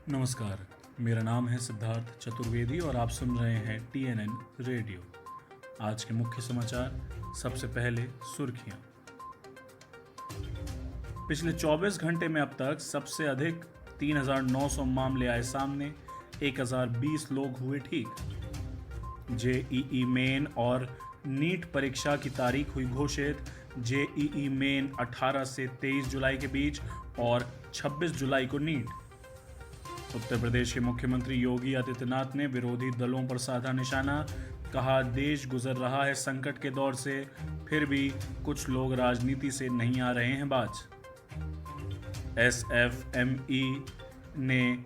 नमस्कार। मेरा नाम है सिद्धार्थ चतुर्वेदी और आप सुन रहे हैं TNN रेडियो। आज के मुख्य समाचार। सबसे पहले सुर्खियां। पिछले 24 घंटे में अब तक सबसे अधिक 3,900 मामले आए सामने, 1,020 लोग हुए ठीक। जेईई मेन और नीट परीक्षा की तारीख हुई घोषित। जेईई मेन 18 से 23 जुलाई के बीच और 26 जुलाई को नीट। उत्तर प्रदेश के मुख्यमंत्री योगी आदित्यनाथ ने विरोधी दलों पर साधा निशाना। कहा, देश गुजर रहा है संकट के दौर से, फिर भी कुछ लोग राजनीति से नहीं आ रहे हैं बाज। SFME ने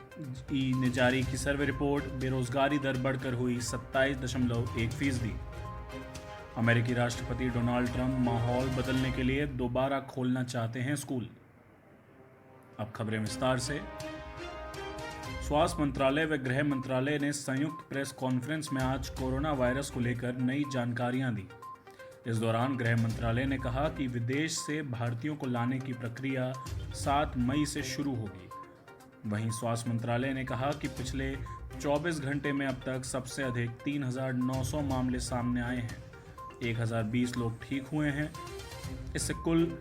जारी की सर्वे रिपोर्ट। बेरोजगारी दर बढ़कर हुई 27.1%। अमेरिकी राष्ट्रपति डोनाल्ड ट्रंप माहौल बदलने के लिए दोबारा खोलना चाहते हैं स्कूल। अब खबरें विस्तार से। स्वास्थ्य मंत्रालय व गृह मंत्रालय ने संयुक्त प्रेस कॉन्फ्रेंस में आज कोरोना वायरस को लेकर नई जानकारियां दी। इस दौरान गृह मंत्रालय ने कहा कि विदेश से भारतीयों को लाने की प्रक्रिया 7 मई से शुरू होगी। वहीं स्वास्थ्य मंत्रालय ने कहा कि पिछले 24 घंटे में अब तक सबसे अधिक 3,900 मामले सामने आए हैं, 1,020 लोग ठीक हुए हैं। इससे कुल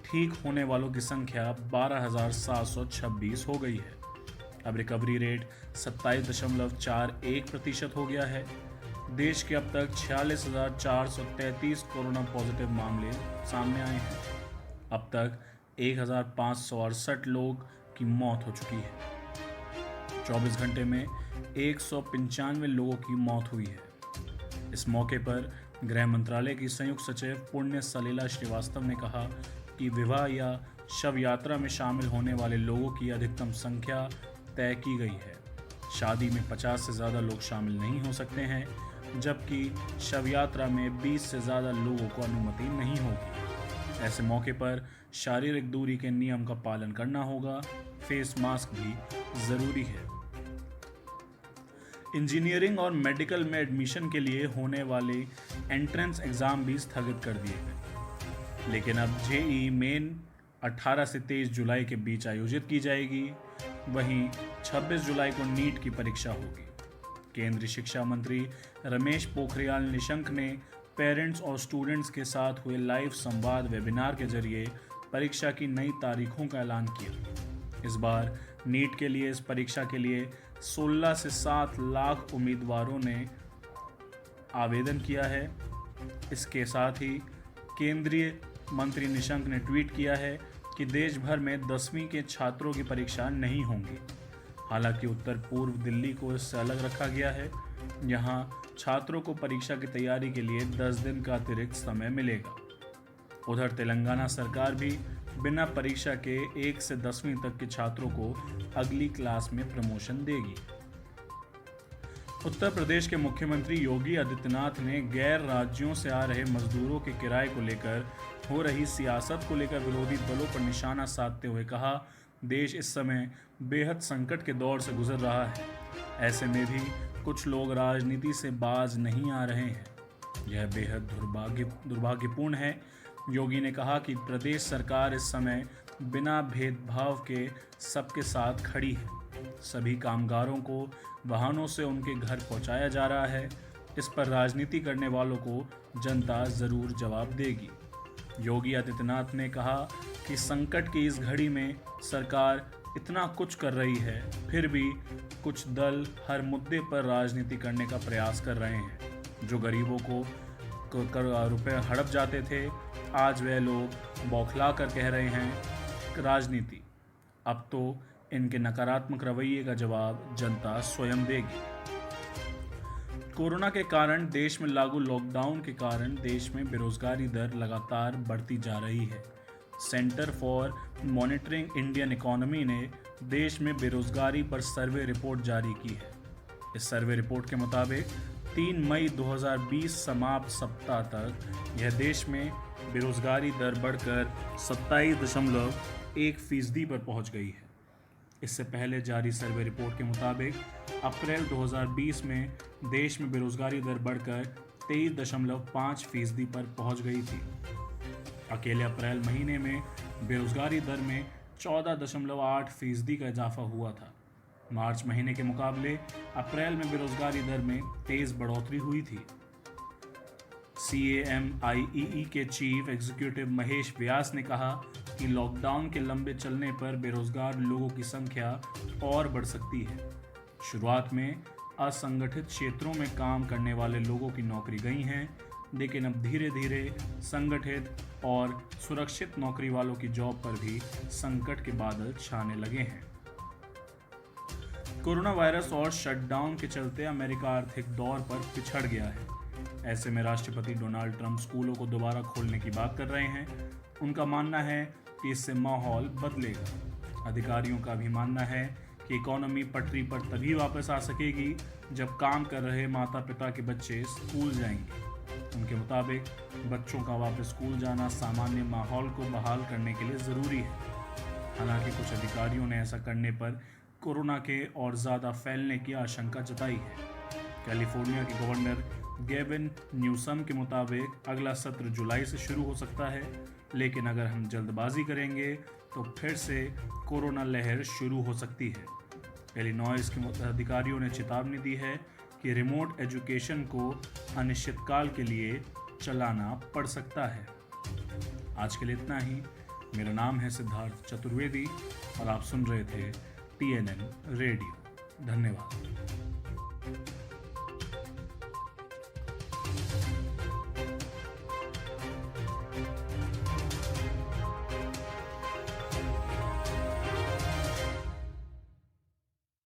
ठीक होने वालों की संख्या 12,726 हो गई है। अब रिकवरी रेट 27.41% हो गया है। देश के अब तक 46,433 कोरोना पॉजिटिव मामले सामने आए हैं। अब तक 1,568 लोग की मौत हो चुकी है। 24 घंटे में 195 लोगों की मौत हुई है। इस मौके पर गृह मंत्रालय की संयुक्त सचिव पुण्य सलीला श्रीवास्तव ने कहा कि विवाह या शव यात्रा में शामिल होने वाले लोगों की अधिकतम संख्या तय की गई है। शादी में 50 से ज़्यादा लोग शामिल नहीं हो सकते हैं, जबकि शव यात्रा में 20 से ज़्यादा लोगों को अनुमति नहीं होगी। ऐसे मौके पर शारीरिक दूरी के नियम का पालन करना होगा। फेस मास्क भी ज़रूरी है। इंजीनियरिंग और मेडिकल में एडमिशन के लिए होने वाले एंट्रेंस एग्ज़ाम भी स्थगित कर दिए गए, लेकिन अब जेईई मेन 18 से 23 जुलाई के बीच आयोजित की जाएगी। वहीं 26 जुलाई को नीट की परीक्षा होगी। केंद्रीय शिक्षा मंत्री रमेश पोखरियाल निशंक ने पेरेंट्स और स्टूडेंट्स के साथ हुए लाइव संवाद वेबिनार के जरिए परीक्षा की नई तारीखों का ऐलान किया। इस बार नीट के लिए इस परीक्षा के लिए 16 से 7 लाख उम्मीदवारों ने आवेदन किया है। इसके साथ ही केंद्रीय मंत्री निशंक ने ट्वीट किया है कि देश भर में 10वीं के छात्रों की परीक्षा नहीं होंगी। हालांकि उत्तर पूर्व दिल्ली को इससे अलग रखा गया है। यहां छात्रों को परीक्षा की तैयारी के लिए 10 दिन का अतिरिक्त समय मिलेगा। उधर तेलंगाना सरकार भी बिना परीक्षा के 1 से 10वीं तक के छात्रों को अगली क्लास में प्रमोशन देगी। उत्तर प्रदेश के मुख्यमंत्री योगी आदित्यनाथ ने गैर राज्यों से आ रहे मजदूरों के किराए को लेकर हो रही सियासत को लेकर विरोधी दलों पर निशाना साधते हुए कहा, देश इस समय बेहद संकट के दौर से गुजर रहा है। ऐसे में भी कुछ लोग राजनीति से बाज नहीं आ रहे हैं। यह बेहद दुर्भाग्यपूर्ण है। योगी ने कहा कि प्रदेश सरकार इस समय बिना भेदभाव के सबके साथ खड़ी है। सभी कामगारों को वाहनों से उनके घर पहुंचाया जा रहा है। इस पर राजनीति करने वालों को जनता जरूर जवाब देगी। योगी आदित्यनाथ ने कहा कि संकट की इस घड़ी में सरकार इतना कुछ कर रही है, फिर भी कुछ दल हर मुद्दे पर राजनीति करने का प्रयास कर रहे हैं। जो गरीबों को रुपए हड़प जाते थे, आज वे लोग बौखला कर कह रहे हैं राजनीति। अब तो इनके नकारात्मक रवैये का जवाब जनता स्वयं देगी। कोरोना के कारण देश में लागू लॉकडाउन के कारण देश में बेरोजगारी दर लगातार बढ़ती जा रही है। Centre for monitoring Indian economy ने देश में बेरोजगारी पर सर्वे रिपोर्ट जारी की है। इस सर्वे रिपोर्ट के मुताबिक 3 मई 2020 समाप्त सप्ताह तक यह देश में बेरोजगारी दर बढ़कर 27.1% पर पहुंच गई है। इससे पहले जारी सर्वे रिपोर्ट के मुताबिक अप्रैल 2020 में देश में बेरोजगारी दर बढ़कर 23.5% पर पहुंच गई थी। अकेले अप्रैल महीने में बेरोजगारी दर में 14.8% का इजाफा हुआ था। मार्च महीने के मुकाबले अप्रैल में बेरोजगारी दर में तेज बढ़ोतरी हुई थी। CAMIEE के चीफ एग्जीक्यूटिव महेश व्यास ने कहा कि लॉकडाउन के लंबे चलने पर बेरोजगार लोगों की संख्या और बढ़ सकती है। शुरुआत में असंगठित क्षेत्रों में काम करने वाले लोगों की नौकरी गई हैं, लेकिन अब धीरे धीरे संगठित और सुरक्षित नौकरी वालों की जॉब पर भी संकट के बादल छाने लगे हैं। कोरोना वायरस और शटडाउन के चलते अमेरिका आर्थिक दौर पर पिछड़ गया है। ऐसे में राष्ट्रपति डोनाल्ड ट्रंप स्कूलों को दोबारा खोलने की बात कर रहे हैं। उनका मानना है कि इससे माहौल बदलेगा। अधिकारियों का भी मानना है कि इकोनॉमी पटरी पर तभी वापस आ सकेगी जब काम कर रहे माता पिता के बच्चे स्कूल जाएंगे। उनके मुताबिक बच्चों का वापस स्कूल जाना सामान्य माहौल को बहाल करने के लिए ज़रूरी है। हालांकि कुछ अधिकारियों ने ऐसा करने पर कोरोना के और ज़्यादा फैलने की आशंका जताई है। कैलिफोर्निया के गवर्नर गेविन न्यूसम के मुताबिक अगला सत्र जुलाई से शुरू हो सकता है, लेकिन अगर हम जल्दबाजी करेंगे तो फिर से कोरोना लहर शुरू हो सकती है। इलिनॉइस के अधिकारियों ने चेतावनी दी है कि रिमोट एजुकेशन को अनिश्चितकाल के लिए चलाना पड़ सकता है। आज के लिए इतना ही। मेरा नाम है सिद्धार्थ चतुर्वेदी और आप सुन रहे थे TNN रेडियो। धन्यवाद।